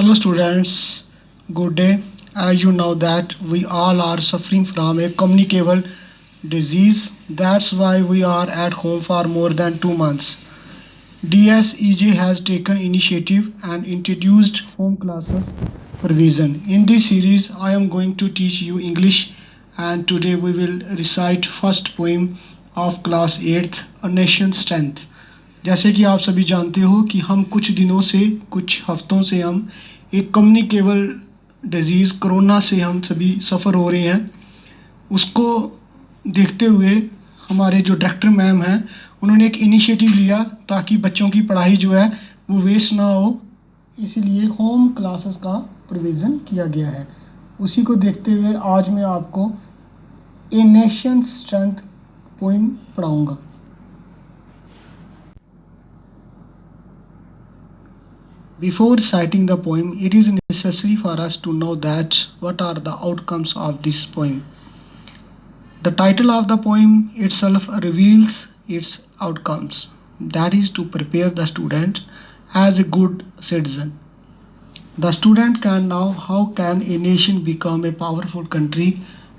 Hello students, good day. As you know that we all are suffering from a communicable disease. That's why we are at home for more than 2 months. DSEJ has taken initiative and introduced home classes provision. In this series, I am going to teach you English and today we will recite first poem of class 8th, A Nation's Strength. जैसे कि आप सभी जानते हो कि हम कुछ दिनों से कुछ हफ्तों से हम एक कम्युनिकेबल डिज़ीज़ कोरोना से हम सभी सफ़र हो रहे हैं। उसको देखते हुए हमारे जो डायरेक्टर मैम हैं उन्होंने एक इनिशिएटिव लिया ताकि बच्चों की पढ़ाई जो है वो वेस्ट ना हो, इसीलिए होम क्लासेस का प्रोविज़न किया गया है। उसी को देखते हुए आज मैं आपको ए नेशन स्ट्रेंथ पोइम पढ़ाऊँगा। Before reciting the poem, it is necessary for us to know that what are the outcomes of this poem. The title of the poem itself reveals its outcomes, that is to prepare the student as a good citizen. The student can know how can a nation become a powerful country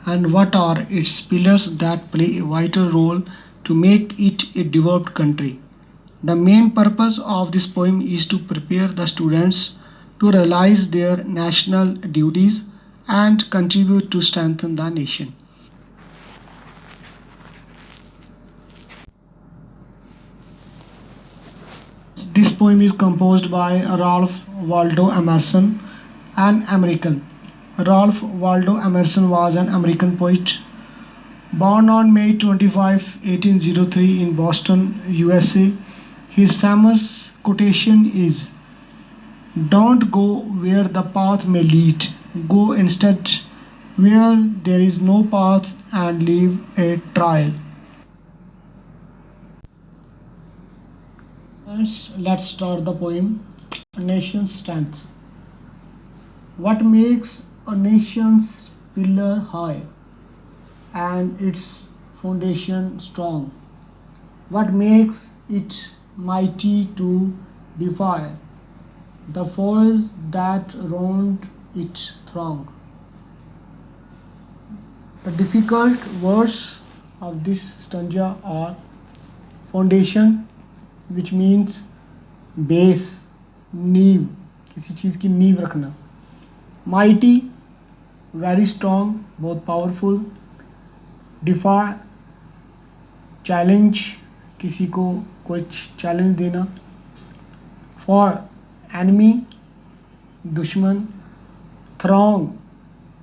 and what are its pillars that play a vital role to make it a developed country. The main purpose of this poem is to prepare the students to realize their national duties and contribute to strengthen the nation. This poem is composed by Ralph Waldo Emerson, an American. Ralph Waldo Emerson was an American poet born on May 25, 1803 in Boston, USA. His famous quotation is, "Don't go where the path may lead, go instead where there is no path and leave a trail." Let's start the poem. A nation's strength. What makes a nation's pillar high and its foundation strong? What makes it mighty to defy the foes that round it throng? The difficult words of this stanza are foundation, which means base, नींव, किसी चीज़ की नींव रखना। mighty, very strong, बहुत powerful। defy, challenge, किसी को कुछ challenge देना। फॉर, एनिमी, दुश्मन। Throng,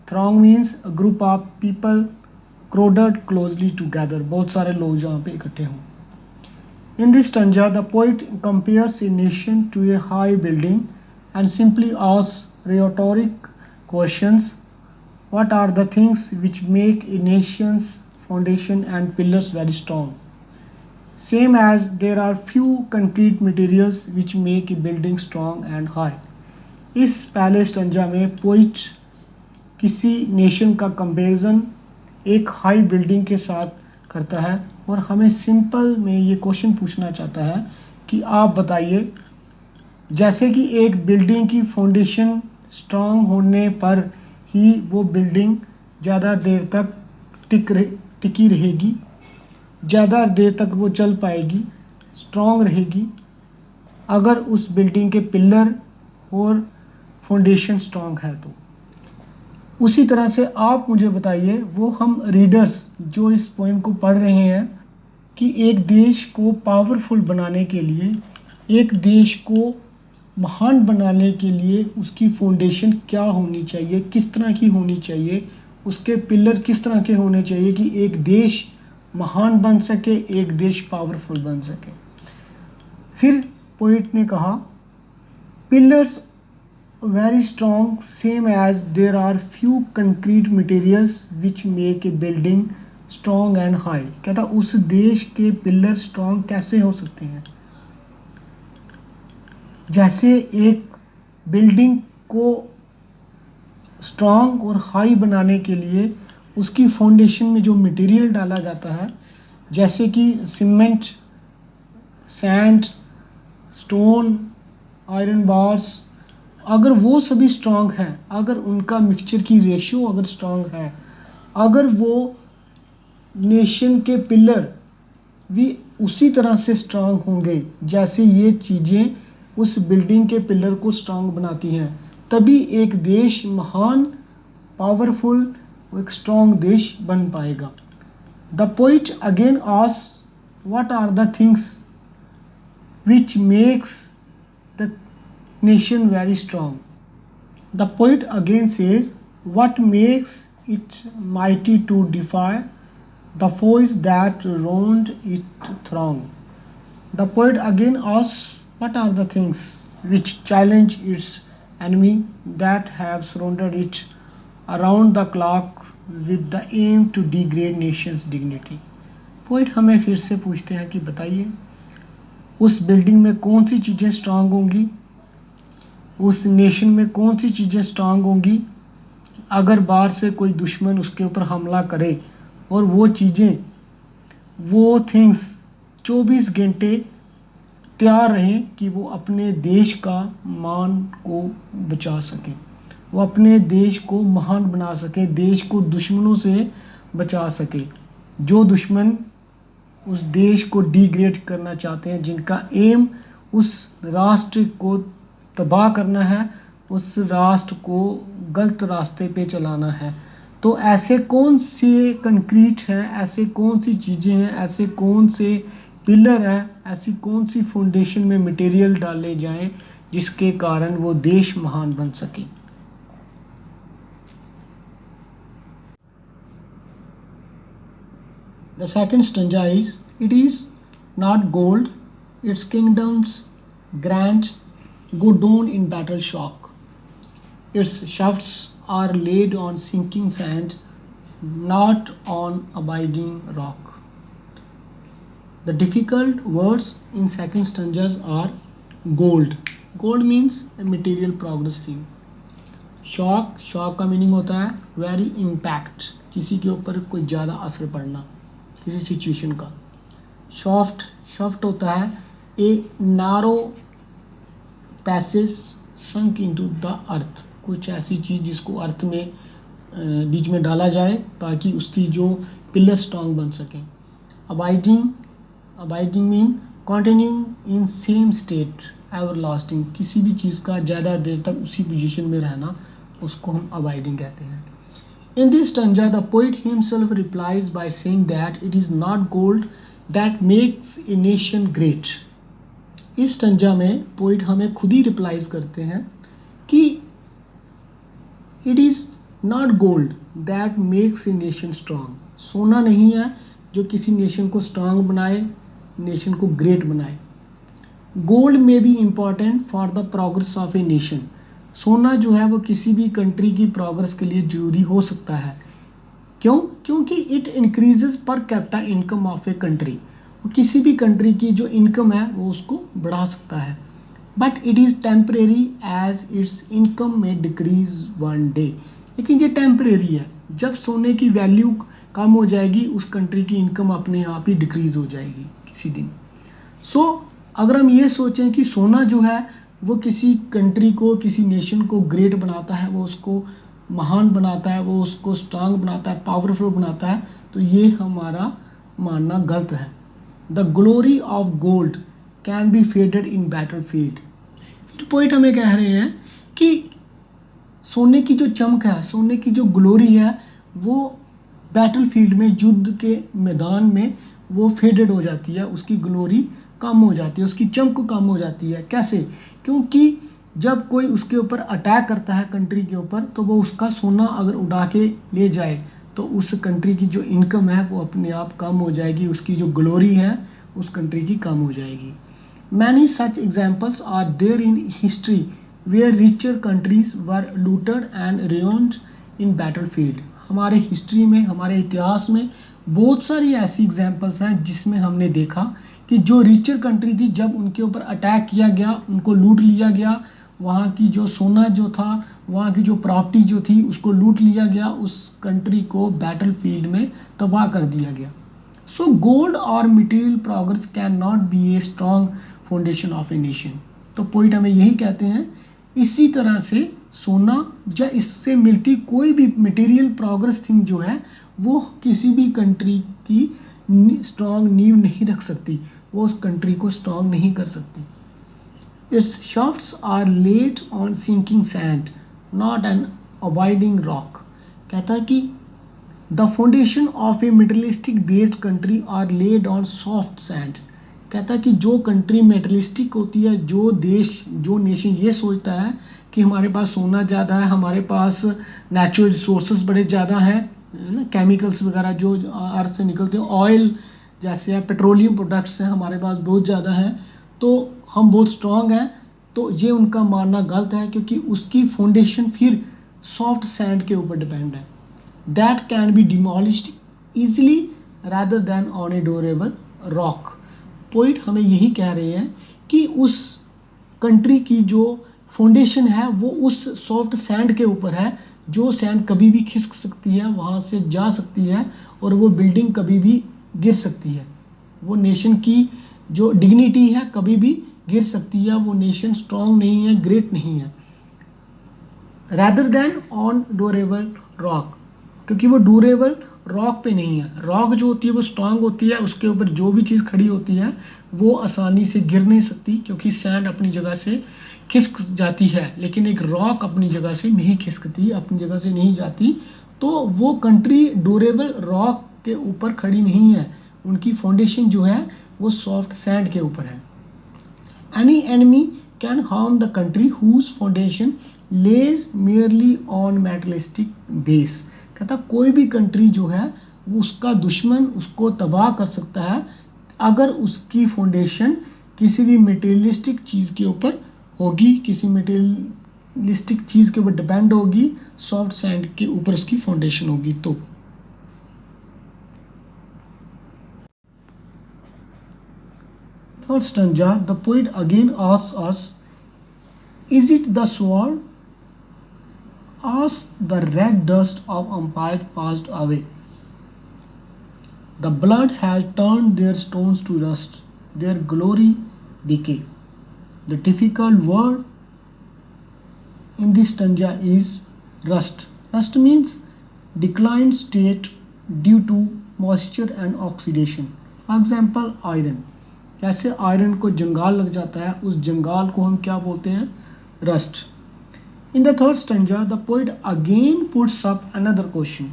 throng means a group of people crowded closely together, बहुत सारे लोग जहाँ पे इकट्ठे हों। In this stanza the poet compares a nation to a high building and simply asks rhetoric questions, what are the things which make a nation's foundation and pillars very strong? Same as there are few concrete materials which make a building strong and high. इस पहले stanza में poet किसी nation का comparison एक high building के साथ करता है और हमें सिंपल में ये क्वेश्चन पूछना चाहता है कि आप बताइए, जैसे कि एक बिल्डिंग की फाउंडेशन स्ट्रांग होने पर ही वो बिल्डिंग ज़्यादा देर तक टिकी रहेगी, ज़्यादा देर तक वो चल पाएगी, स्ट्रॉन्ग रहेगी, अगर उस बिल्डिंग के पिलर और फाउंडेशन स्ट्रॉन्ग है तो। उसी तरह से आप मुझे बताइए, वो हम रीडर्स जो इस पोएम को पढ़ रहे हैं, कि एक देश को पावरफुल बनाने के लिए, एक देश को महान बनाने के लिए उसकी फाउंडेशन क्या होनी चाहिए, किस तरह की होनी चाहिए, उसके पिलर किस तरह के होने चाहिए कि एक देश महान बन सके, एक देश पावरफुल बन सके। फिर पोइट ने कहा, pillars very strong same as there are few concrete materials which make a building strong and high. कहता उस देश के पिलर स्ट्रॉन्ग कैसे हो सकते हैं? जैसे एक बिल्डिंग को स्ट्रॉन्ग और हाई बनाने के लिए उसकी फाउंडेशन में जो मटेरियल डाला जाता है, जैसे कि cement, sand, stone, iron bars अगर वो सभी स्ट्रांग हैं, अगर उनका मिक्सचर की रेशियो अगर स्ट्रांग है, अगर वो नेशन के पिलर भी उसी तरह से स्ट्रांग होंगे जैसे ये चीज़ें उस बिल्डिंग के पिलर को स्ट्रांग बनाती हैं, तभी एक देश महान, पावरफुल, एक स्ट्रांग देश बन पाएगा। The poet again asks what are the things which makes the nation very strong. The poet again says, what makes it mighty to defy the foes that round it throng. The poet again asks, what are the things which challenge its enemy that have surrounded it around the clock with the aim to degrade nation's dignity. Poet हमें फिर से पूछते हैं कि बताइए उस building में कौन सी चीज़ें स्ट्रांग होंगी, उस नेशन में कौन सी चीज़ें स्ट्रांग होंगी अगर बाहर से कोई दुश्मन उसके ऊपर हमला करे और वो चीज़ें, वो थिंग्स 24 घंटे तैयार रहें कि वो अपने देश का मान को बचा सकें, वो अपने देश को महान बना सके, देश को दुश्मनों से बचा सके, जो दुश्मन उस देश को डिग्रेड करना चाहते हैं, जिनका एम उस राष्ट्र को तबाह करना है, उस राष्ट्र को गलत रास्ते पे चलाना है। तो ऐसे कौन से कंक्रीट हैं, ऐसे कौन सी चीज़ें हैं, ऐसे कौन से पिलर हैं, ऐसी कौन सी फाउंडेशन में मटेरियल डाले जाएं जिसके कारण वो देश महान बन सके। The second stanza is, it is not gold, its kingdoms grand go down in battle shock. Its shafts are laid on sinking sand, not on abiding rock. The difficult words in second stanzas are gold. Gold means a material progress thing. Shock, shock का meaning होता है very impact, किसी के ऊपर कोई ज़्यादा असर पड़ना किसी सिचुएशन का। सॉफ्ट, सॉफ्ट होता है a narrow passage sunk into the earth, कुछ ऐसी चीज़ जिसको अर्थ में बीच में डाला जाए ताकि उसकी जो पिलर स्ट्रांग बन सकें। Abiding, abiding mean continuing in same state, ever lasting, किसी भी चीज़ का ज़्यादा देर तक उसी पोजीशन में रहना, उसको हम अबाइडिंग कहते हैं। In this stanza, the poet himself replies by saying that it is not gold that makes a nation great. इस stanza में poet हमें खुद ही रिप्लाइज करते हैं कि it is not gold that makes a nation strong. सोना नहीं है जो किसी नेशन को स्ट्रांग बनाए, नेशन को ग्रेट बनाए। Gold may be important for the progress of a nation. सोना जो है वो किसी भी कंट्री की प्रोग्रेस के लिए ज़रूरी हो सकता है। क्यों? क्योंकि it increases per capita income of a country, वो किसी भी कंट्री की जो इनकम है वो उसको बढ़ा सकता है। But it is temporary as its income में डिक्रीज वन डे, लेकिन ये टेम्परेरी है, जब सोने की वैल्यू कम हो जाएगी उस कंट्री की इनकम अपने आप ही डिक्रीज हो जाएगी किसी दिन। अगर हम ये सोचें कि सोना जो है वो किसी कंट्री को, किसी नेशन को ग्रेट बनाता है, वो उसको महान बनाता है, वो उसको स्ट्रांग बनाता है, पावरफुल बनाता है, तो ये हमारा मानना गलत है। The glory of gold can be faded in battle field. तो पोइट हमें कह रहे हैं कि सोने की जो चमक है, सोने की जो ग्लोरी है, वो बैटल फील्ड में, युद्ध के मैदान में वो फेडेड हो जाती है, उसकी ग्लोरी कम हो जाती है, उसकी चमक कम हो जाती है। कैसे? क्योंकि जब कोई उसके ऊपर अटैक करता है कंट्री के ऊपर, तो वो उसका सोना अगर उड़ा के ले जाए तो उस कंट्री की जो इनकम है वो अपने आप कम हो जाएगी, उसकी जो ग्लोरी है उस कंट्री की कम हो जाएगी। Many such examples are there in history where richer countries were looted and ruined in battle field. हमारे हिस्ट्री में, हमारे इतिहास में बहुत सारी ऐसी एग्जाम्पल्स हैं जिसमें हमने देखा कि जो रिचर कंट्री थी, जब उनके ऊपर अटैक किया गया, उनको लूट लिया गया, वहाँ की जो सोना जो था, वहाँ की जो प्रॉपर्टी जो थी उसको लूट लिया गया, उस कंट्री को बैटल फील्ड में तबाह कर दिया गया। सो गोल्ड और material progress can not B a strong foundation of a nation. तो पॉइंट हमें यही कहते हैं इसी तरह से सोना या इससे मिलती कोई भी मटेरियल प्रोग्रेस थिंग जो है वो किसी भी कंट्री की स्ट्रॉन्ग नींव नहीं रख सकती, वो उस कंट्री को स्ट्रॉन्ग नहीं कर सकती। Its shafts are laid on sinking sand, not an abiding rock। कहता है कि the foundation of a materialistic based country are laid on soft sand। कहता है कि जो कंट्री मेटलिस्टिक होती है, जो देश जो नेशन ये सोचता है कि हमारे पास सोना ज़्यादा है, हमारे पास नेचुरल रिसोर्सेज बड़े ज़्यादा हैं, ना केमिकल्स वगैरह जो अर्थ से निकलते हैं, ऑयल जैसे है, पेट्रोलियम प्रोडक्ट्स हैं हमारे पास बहुत ज़्यादा हैं, तो हम बहुत स्ट्रॉन्ग हैं। तो ये उनका मानना गलत है, क्योंकि उसकी फाउंडेशन फिर सॉफ्ट सैंड के ऊपर डिपेंड है। That can be demolished easily rather than on A durable rock. Point हमें यही कह रहे हैं कि उस कंट्री की जो फाउंडेशन है वो उस सॉफ्ट सैंड के ऊपर है, जो सैंड कभी भी खिसक सकती है, वहाँ से जा सकती है, और वो बिल्डिंग कभी भी गिर सकती है। वो नेशन की जो डिग्निटी है कभी भी गिर सकती है, वो नेशन स्ट्रॉन्ग नहीं है, ग्रेट नहीं है, rather than on durable rock, क्योंकि वो ड्यूरेबल रॉक पे नहीं है। रॉक जो होती है वो स्ट्रांग होती है, उसके ऊपर जो भी चीज़ खड़ी होती है वो आसानी से गिर नहीं सकती, क्योंकि सैंड अपनी जगह से खिसक जाती है, लेकिन एक रॉक अपनी जगह से नहीं खिसकती, अपनी जगह से नहीं जाती। तो वो कंट्री ड्यूरेबल रॉक के ऊपर खड़ी नहीं है, उनकी फाउंडेशन जो है वो सॉफ्ट सैंड के ऊपर है। Any enemy can harm the country whose foundation lays merely on materialistic base. कहता कोई भी कंट्री जो है वो उसका दुश्मन उसको तबाह कर सकता है अगर उसकी फाउंडेशन किसी भी मटेरियलिस्टिक चीज़ के ऊपर होगी, किसी मटेरियलिस्टिक चीज़ के ऊपर डिपेंड होगी, सॉफ्ट सैंड के ऊपर उसकी फाउंडेशन होगी। तो third stanza, the poet again asks us, is it the sword? As the red dust of empire passed away, the blood has turned their stones to rust, their glory decay. The difficult word in this stanza is rust. Rust means declined state due to moisture and oxidation. For example, iron। जैसे iron को जंगाल लग जाता है, उस जंगाल को हम क्या बोलते हैं? Rust. In the third stanza the poet again puts up another question.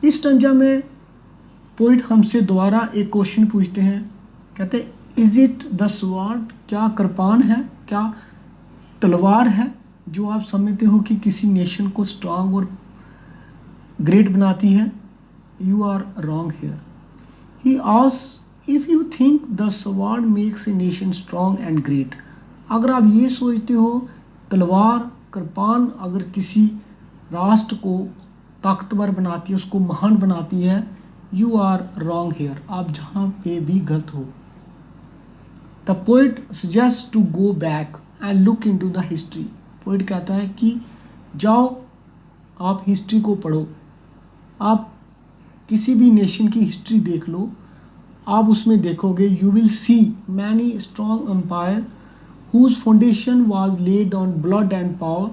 इस स्टंजा में पोइट हमसे दोबारा एक क्वेश्चन पूछते हैं, कहते इज इट द स्वॉर्ड? क्या कृपाण है, क्या तलवार है जो आप समझते हो कि किसी नेशन को स्ट्रांग और ग्रेट बनाती है? You are wrong here. He asks if you think the sword makes a nation strong and great. अगर आप ये सोचते हो तलवार कृपान अगर किसी राष्ट्र को ताकतवर बनाती है, उसको महान बनाती है, यू आर रॉन्ग हेयर, आप जहाँ पे भी गलत हो। The poet suggest to go back and look into the history. Poet कहता है कि जाओ आप हिस्ट्री को पढ़ो, आप किसी भी नेशन की हिस्ट्री देख लो, आप उसमें देखोगे you will see many strong empire whose foundation was laid on blood and power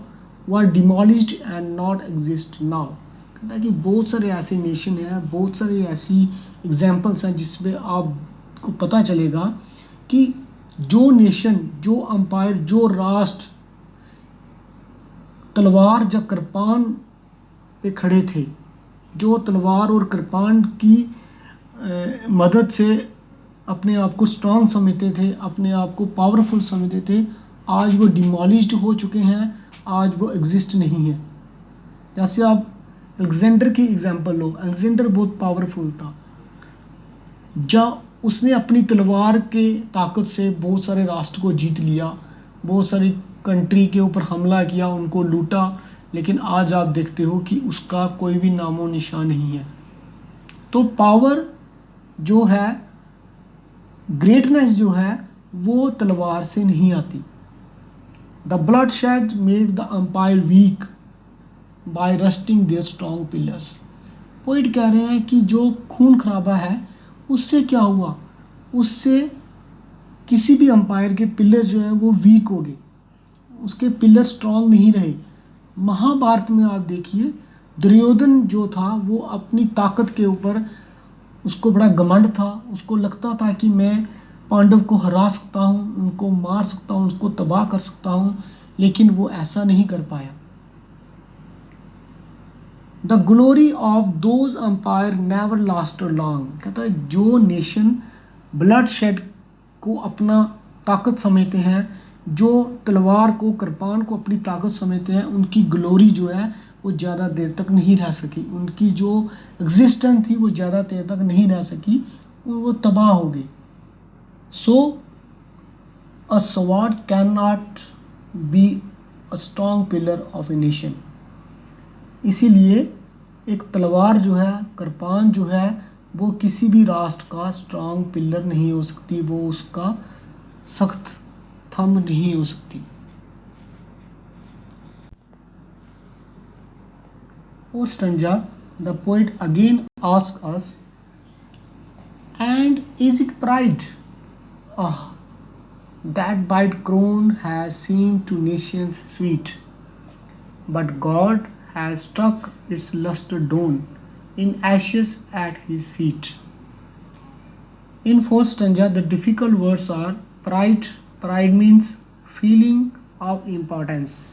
were demolished and not exist now। कहता है कि बहुत सारे ऐसे नेशन हैं, बहुत सारी ऐसी एग्जाम्पल्स हैं जिसमें आपको पता चलेगा कि जो नेशन, जो अंपायर, जो राष्ट्र तलवार या कृपान पे खड़े थे, जो तलवार और कृपान की मदद से अपने आप को स्ट्रांग समझते थे, अपने आप को पावरफुल समझते थे, आज वो डिमोलिश्ड हो चुके हैं, आज वो एग्जिस्ट नहीं है। जैसे आप अलेक्जेंडर की एग्जांपल लो, अलेक्जेंडर बहुत पावरफुल था, जब उसने अपनी तलवार के ताकत से बहुत सारे राष्ट्र को जीत लिया, बहुत सारी कंट्री के ऊपर हमला किया, उनको लूटा, लेकिन आज आप देखते हो कि उसका कोई भी नामो निशान नहीं है। तो पावर जो है, ग्रेटनेस जो है, वो तलवार से नहीं आती। The blood shed made the empire weak by rusting their strong pillars. Poet कह रहे हैं कि जो खून खराबा है उससे क्या हुआ, उससे किसी भी एम्पायर के पिलर जो है वो वीक हो गए, उसके पिलर स्ट्रांग नहीं रहे। महाभारत में आप देखिए, दुर्योधन जो था वो अपनी ताकत के ऊपर उसको बड़ा घमंड था, उसको लगता था कि मैं पांडव को हरा सकता हूँ, उनको मार सकता हूँ, उसको तबाह कर सकता हूँ, लेकिन वो ऐसा नहीं कर पाया। The glory of those empire never lasted long, कहता है जो नेशन ब्लड शेड को अपना ताकत समझते हैं, जो तलवार को कृपान को अपनी ताकत समझते हैं, उनकी ग्लोरी जो है वो ज़्यादा देर तक नहीं रह सकी, उनकी जो एग्जिस्टेंस थी वो ज़्यादा देर तक नहीं रह सकी, वो तबाह हो गई। So a sword can not be a strong pillar of a nation. इसीलिए एक तलवार जो है, कृपान जो है, वो किसी भी राष्ट्र का स्ट्रॉन्ग पिलर नहीं हो सकती, वो उसका सख्त थंब नहीं हो सकती। Or stanza, the poet again asks us, and is it pride? Ah, that bright crown has seemed to nations sweet, but God has struck its lustre dawn in ashes at his feet. In fourth stanza, the difficult words are pride. Pride means feeling of importance,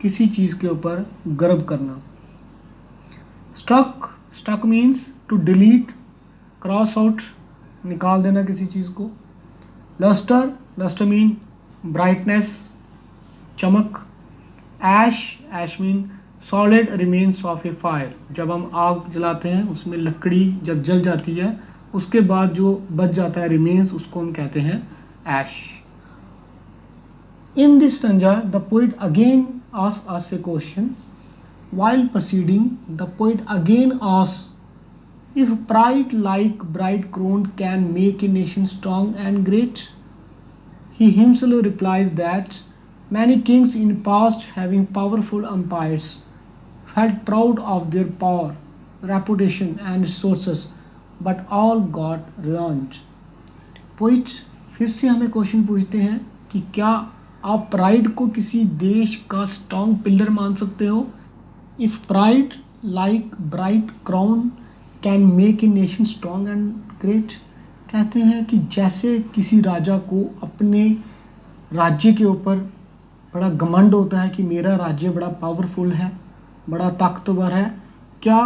किसी चीज़ के ऊपर गर्व करना। Struck, struck means to delete, cross out, निकाल देना किसी चीज़ को। Lustre, lustre mean brightness, चमक। Ash, ash mean solid remains of a fire, जब हम आग जलाते हैं उसमें लकड़ी जब जल जाती है उसके बाद जो बच जाता है रिमेन्स, उसको हम कहते हैं ash. In this stanza the poet again asks us a question. While proceeding, the poet again asks, if pride like bright crown can make a nation strong and great? He himself replies that many kings in past having powerful empires felt proud of their power, reputation and resources, but all got ruined. Poet फिर से हमें question पूछते हैं कि क्या आप pride को किसी देश का स्ट्रॉन्ग पिलर मान सकते हो? If pride like bright crown can make a nation strong and great, कहते हैं कि जैसे किसी राजा को अपने राज्य के ऊपर बड़ा घमंड होता है कि मेरा राज्य बड़ा पावरफुल है, बड़ा ताकतवर है, क्या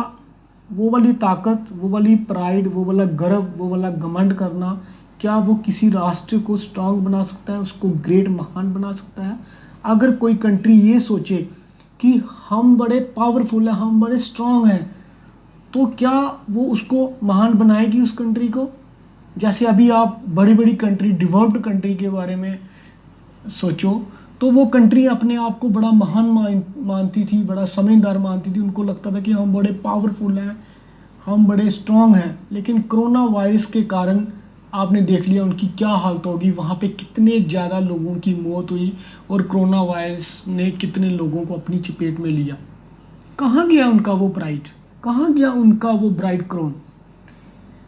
वो वाली ताकत, वो वाली प्राइड, वो वाला गर्व, वो वाला घमंड करना, क्या वो किसी राष्ट्र को स्ट्रांग बना सकता है, उसको ग्रेट, महान बना सकता है? अगर कोई कंट्री ये सोचे कि हम बड़े पावरफुल हैं, हम बड़े स्ट्रांग हैं, तो क्या वो उसको महान बनाएगी उस कंट्री को? जैसे अभी आप बड़ी बड़ी कंट्री, डेवलप्ड कंट्री के बारे में सोचो, तो वो कंट्री अपने आप को बड़ा महान मानती थी, बड़ा समझदार मानती थी, उनको लगता था कि हम बड़े पावरफुल हैं, हम बड़े स्ट्रांग हैं। लेकिन कोरोना वायरस के कारण आपने देख लिया उनकी क्या हालत होगी, वहाँ पे कितने ज़्यादा लोगों की मौत हुई और कोरोना वायरस ने कितने लोगों को अपनी चपेट में लिया। कहाँ गया उनका वो प्राइड, कहाँ गया उनका वो bright crown?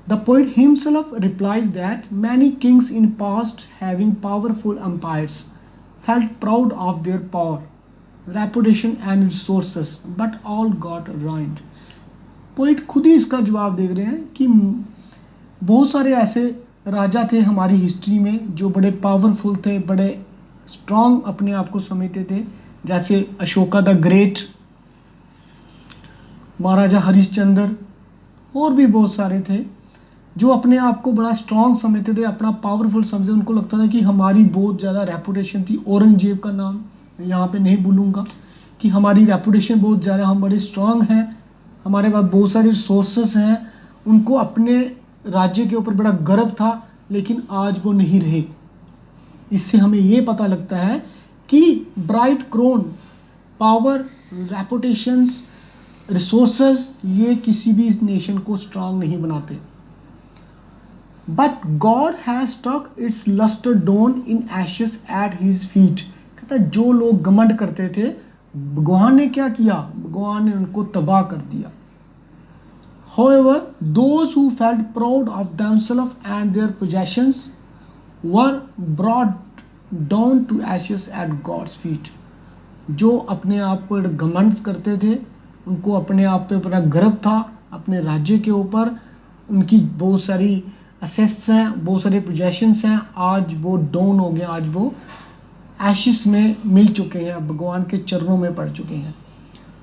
The poet himself replies that many kings in past having powerful empires felt proud of their power, reputation and resources, but all got ruined. Poet खुद ही इसका जवाब दे रहे हैं कि बहुत सारे ऐसे राजा थे हमारी हिस्ट्री में जो बड़े पावरफुल थे, बड़े स्ट्रांग अपने आप को समझते थे, जैसे अशोका द ग्रेट, महाराजा हरिश्चंद्र, और भी बहुत सारे थे जो अपने आप को बड़ा स्ट्रांग समझते थे, अपना पावरफुल समझते। उनको लगता था कि हमारी बहुत ज़्यादा रेपुटेशन थी। औरंगजेब का नाम यहाँ पे नहीं भूलूंगा कि हमारी रेपुटेशन बहुत ज़्यादा, हम बड़े स्ट्रांग हैं, हमारे पास बहुत सारे रिसोर्सेस हैं। उनको अपने राज्य के ऊपर बड़ा गर्व था, लेकिन आज वो नहीं रहे। इससे हमें ये पता लगता है कि bright crown, power, reputations, resources, ये किसी भी नेशन को स्ट्रांग नहीं बनाते। But God has struck its lustre down in ashes at his feet. कहता है जो लोग घमंड करते थे, भगवान ने क्या किया? भगवान ने उनको तबाह कर दिया। However, those who felt proud of themselves and their possessions were brought down to ashes at God's feet. जो अपने आप पर घमंड करते थे, उनको अपने आप पे बड़ा गर्व था, अपने राज्य के ऊपर, उनकी बहुत सारी असेट्स हैं, बहुत सारे पोजेशंस हैं, आज वो डाउन हो गए, आज वो एशिस में मिल चुके हैं, भगवान के चरणों में पड़ चुके हैं।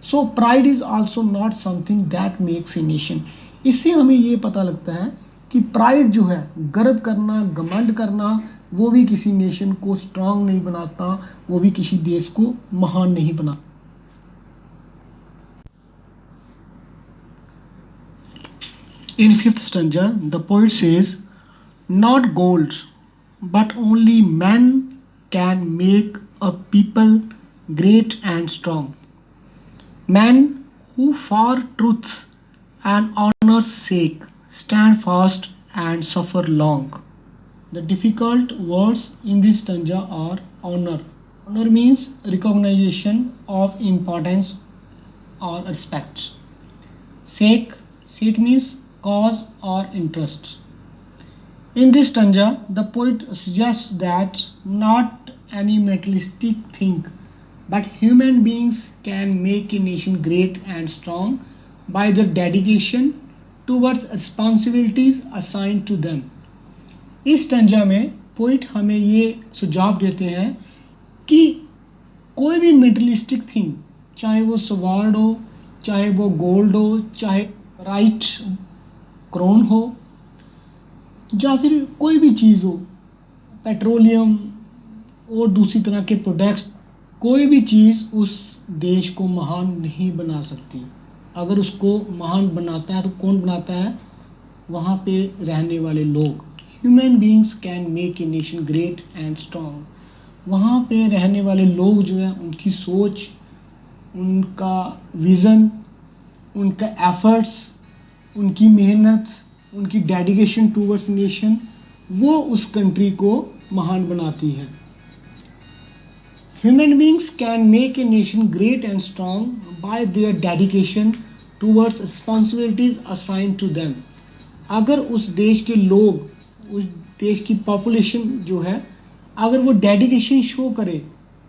So pride is also not something that makes a nation. इससे हमें ये पता लगता है कि प्राइड जो है, गर्व करना, घमंड करना, वो भी किसी नेशन को स्ट्रांग नहीं बनाता, वो भी किसी देश को महान नहीं बनाता। In fifth stanza, the poet says, not gold, but only men can make a people great and strong. Men who for truth and honor's sake stand fast and suffer long. The difficult words in this stanza are honor. Honor means recognition of importance or respect. Sake means cause or interest. In this stanza, the poet suggests that not any materialistic thing, but human beings can make a nation great and strong by their dedication towards responsibilities assigned to them. इस stanza में poet हमें ये सुझाव देते हैं कि कोई भी मेटलिस्टिक थिंग, चाहे वो स्वॉर्ड हो, चाहे वो गोल्ड हो, चाहे राइट क्रोन हो, या फिर कोई भी चीज़ हो, पेट्रोलियम और दूसरी तरह के प्रोडक्ट्स, कोई भी चीज़ उस देश को महान नहीं बना सकती। अगर उसको महान बनाता है तो कौन बनाता है? वहाँ पे रहने वाले लोग। Human beings can make a nation great and strong. वहाँ पे रहने वाले लोग जो हैं, उनकी सोच, उनका विज़न, उनका एफर्ट्स, उनकी मेहनत, उनकी डेडिकेशन टूवर्ड्स नेशन, वो उस कंट्री को महान बनाती है। Human beings can make a nation great and strong by their dedication towards responsibilities assigned to them. अगर उस देश के लोग, उस देश की पॉपुलेशन जो है, अगर वो डेडिकेशन शो करे,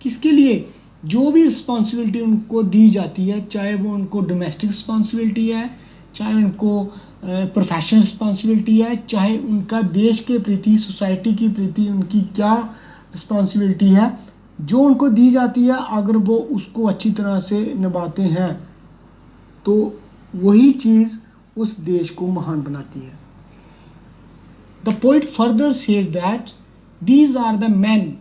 किसके लिए? जो भी रिस्पॉन्सिबिलिटी उनको दी जाती है, चाहे वो उनको डोमेस्टिक रिस्पॉन्सिबिलिटी है, चाहे उनको प्रोफेशनल रिस्पॉन्सिबिलिटी है, चाहे उनका देश के प्रति, सोसाइटी के प्रति उनकी क्या रिस्पॉन्सिबिलिटी है, जो उनको दी जाती है, अगर वो उसको अच्छी तरह से निभाते हैं तो वही चीज़ उस देश को महान बनाती है। The poet further says that these are the man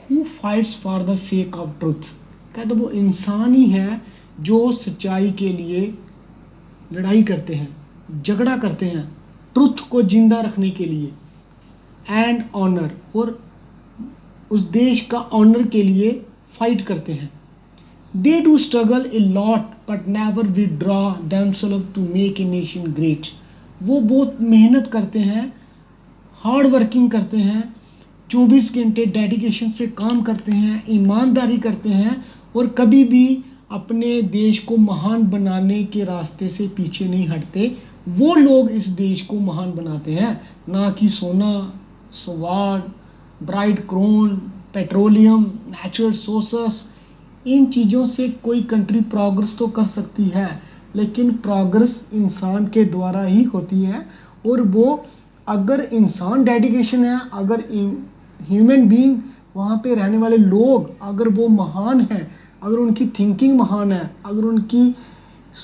who fights for the sake of truth. कहते वो इंसान ही है जो सच्चाई के लिए लड़ाई करते हैं, झगड़ा करते हैं, ट्रुथ को जिंदा रखने के लिए, एंड ऑनर, और उस देश का ऑनर के लिए फाइट करते हैं। They do struggle a lot but never withdraw themself to make a nation great. वो बहुत मेहनत करते हैं, हार्ड वर्किंग करते हैं, 24 घंटे डेडिकेशन से काम करते हैं, ईमानदारी करते हैं, और कभी भी अपने देश को महान बनाने के रास्ते से पीछे नहीं हटते। वो लोग इस देश को महान बनाते हैं, ना कि सोना, sword, bright crown, petroleum, natural sources. इन चीज़ों से कोई कंट्री प्रोग्रेस तो कर सकती है, लेकिन प्रोग्रेस इंसान के द्वारा ही होती है। और वो अगर इंसान डेडिकेशन है, अगर ह्यूमन बीइंग, वहाँ पे रहने वाले लोग अगर वो महान हैं, अगर उनकी थिंकिंग महान है, अगर उनकी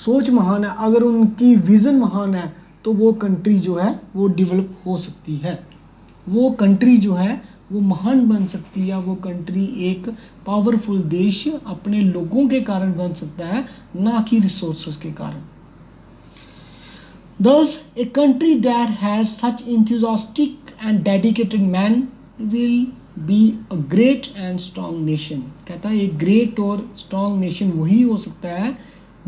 सोच महान है, अगर उनकी विज़न महान है, तो वो कंट्री जो है वो डेवलप हो सकती है, वो कंट्री जो है वो महान बन सकती है, वो कंट्री एक पावरफुल देश अपने लोगों के कारण बन सकता है, ना कि रिसोर्सेस के कारण। Thus, a country that has such enthusiastic and dedicated men will be a great and strong nation। कहता है एक ग्रेट और स्ट्रॉन्ग नेशन वही हो सकता है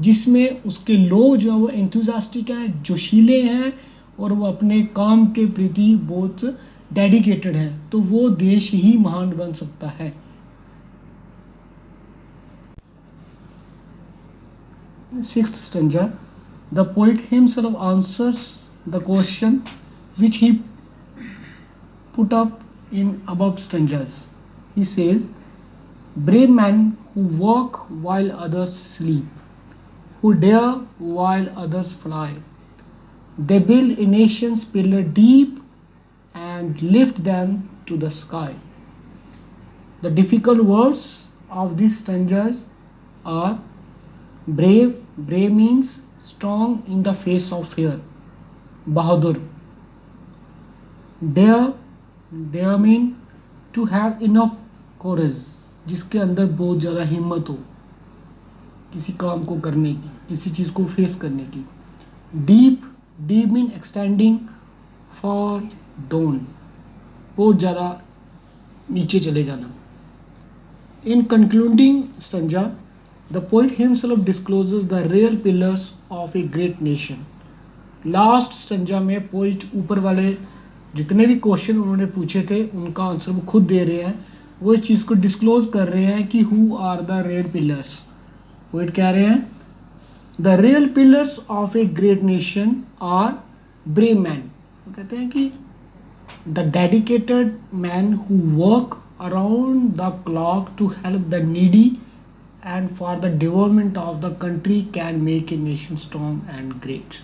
जिसमें उसके लोग जो है वो एंथुजियास्टिक हैं, जोशीले हैं, और वो अपने काम के प्रति बहुत डेडिकेटेड हैं, तो वो देश ही महान बन सकता है। Sixth stanza, the poet himself answers the question which he put up in above stanzas. He says, brave men who work while others sleep, who dare while others fly. They build a nation's pillar deep and lift them to the sky. The difficult words of these stanzas are brave. Brave means strong in the face of fear. Bahadur. Dare. Dare mean to have enough courage, जिसके अंदर बहुत ज़्यादा हिम्मत हो किसी काम को करने की, किसी चीज़ को फेस करने की. Deep. Deep mean extending far down, बहुत ज़्यादा नीचे चले जाना. In concluding stanza, the poet himself discloses the real pillars of a great nation. Last stanza में पोइट ऊपर वाले जितने भी क्वेश्चन उन्होंने पूछे थे उनका आंसर वो खुद दे रहे हैं. वो इस चीज़ को डिस्क्लोज कर रहे हैं कि who are the real pillars. Poet कह रहे हैं the real pillars of a great nation are brave man. वो कहते हैं कि the dedicated man who work around the clock to help the needy and for the development of the country can make a nation strong and great.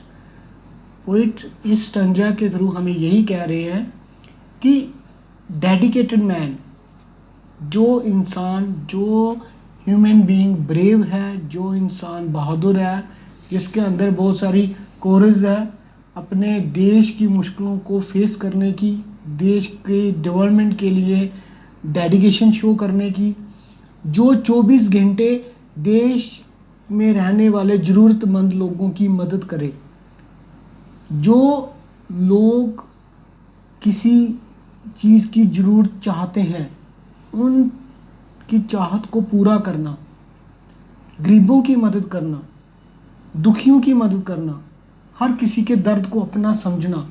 Poet इस stanza के through हमें यही कह रहे हैं कि डेडिकेटेड मैन, जो इंसान, जो ह्यूमन बीइंग ब्रेव है, जो इंसान बहादुर है, जिसके अंदर बहुत सारी कोरेज है अपने देश की मुश्किलों को फेस करने की, देश के डेवलपमेंट के लिए डेडिकेशन शो करने की, जो 24 घंटे देश में रहने वाले ज़रूरतमंद लोगों की मदद करे, जो लोग किसी चीज़ की ज़रूरत चाहते हैं उनकी चाहत को पूरा करना, गरीबों की मदद करना, दुखियों की मदद करना, हर किसी के दर्द को अपना समझना,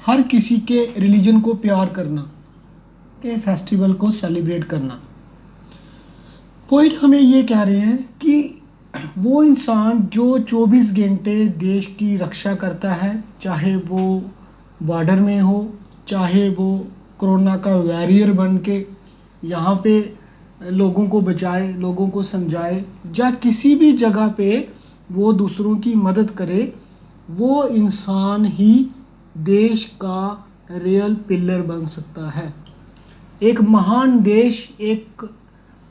हर किसी के रिलीजन को प्यार करना, के फेस्टिवल को सेलिब्रेट करना. पोइट हमें ये कह रहे हैं कि वो इंसान जो 24 घंटे देश की रक्षा करता है, चाहे वो बॉर्डर में हो, चाहे वो कोरोना का वॉरियर बन के यहाँ पे लोगों को बचाए, लोगों को समझाए, या किसी भी जगह पे वो दूसरों की मदद करे, वो इंसान ही देश का रियल पिलर बन सकता है. एक महान देश, एक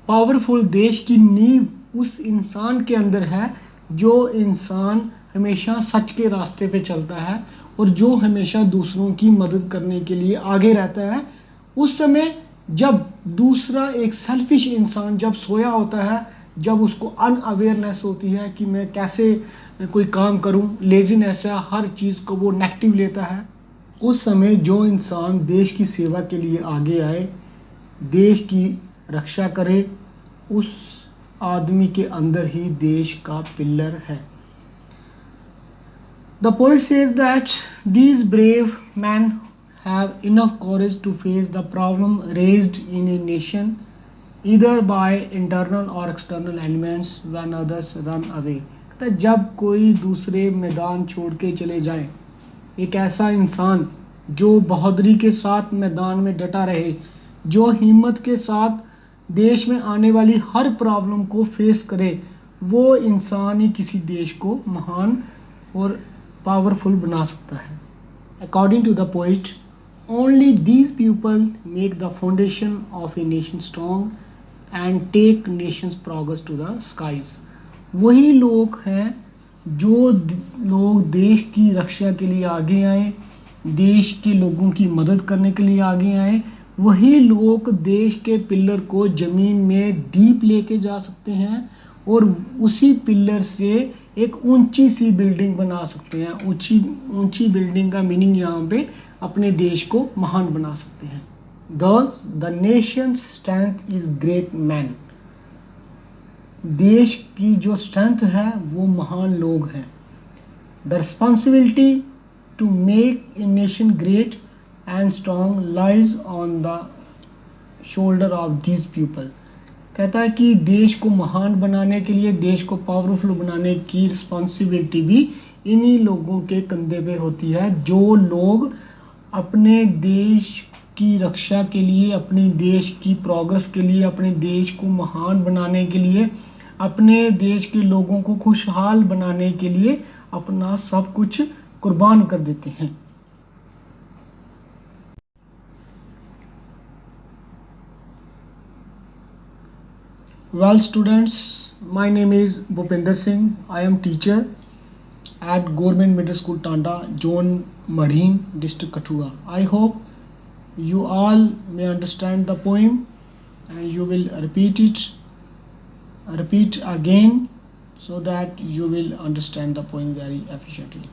पावरफुल देश की नींव उस इंसान के अंदर है जो इंसान हमेशा सच के रास्ते पे चलता है और जो हमेशा दूसरों की मदद करने के लिए आगे रहता है. उस समय जब दूसरा एक सेल्फिश इंसान जब सोया होता है, जब उसको अनअवेयरनेस होती है कि मैं कैसे कोई काम करूं, लेजीनेस है, हर चीज़ को वो नेगेटिव लेता है, उस समय जो इंसान देश की सेवा के लिए आगे आए, देश की रक्षा करे, उस आदमी के अंदर ही देश का पिलर है. The poet says that these brave men have enough courage to face the problem raised in a nation either by internal or external elements when others run away. जब कोई दूसरे मैदान छोड़ के चले जाए, एक ऐसा इंसान जो बहादुरी के साथ मैदान में डटा रहे, जो हिम्मत के साथ देश में आने वाली हर प्रॉब्लम को फेस करे, वो इंसान ही किसी देश को महान और पावरफुल बना सकता है. According to the poet, only these people make the foundation of a nation strong and take nation's progress to the skies. वही लोग हैं जो लोग देश की रक्षा के लिए आगे आए, देश के लोगों की मदद करने के लिए आगे आए. वही लोग देश के पिलर को ज़मीन में डीप लेके जा सकते हैं और उसी पिलर से एक ऊंची सी बिल्डिंग बना सकते हैं. ऊंची बिल्डिंग का मीनिंग यहाँ पे अपने देश को महान बना सकते हैं. Thus the nation's strength is great men. देश की जो स्ट्रेंथ है वो महान लोग हैं. The responsibility to make a nation great and strong lies on the shoulder of these people. कहता है कि देश को महान बनाने के लिए, देश को पावरफुल बनाने की रिस्पॉन्सिबिलिटी भी इन्हीं लोगों के कंधे पे होती है, जो लोग अपने देश की रक्षा के लिए, अपने देश की प्रोग्रेस के लिए, अपने देश को महान बनाने के लिए, अपने देश के लोगों को खुशहाल बनाने के लिए अपना सब कुछ कुर्बान कर देते हैं। Well students, my name is Bhupinder Singh. I am teacher at Government Middle School Tanda, Zone Madhin, District Kathua. I hope you all may understand the poem and you will repeat again so that you will understand the poem very efficiently.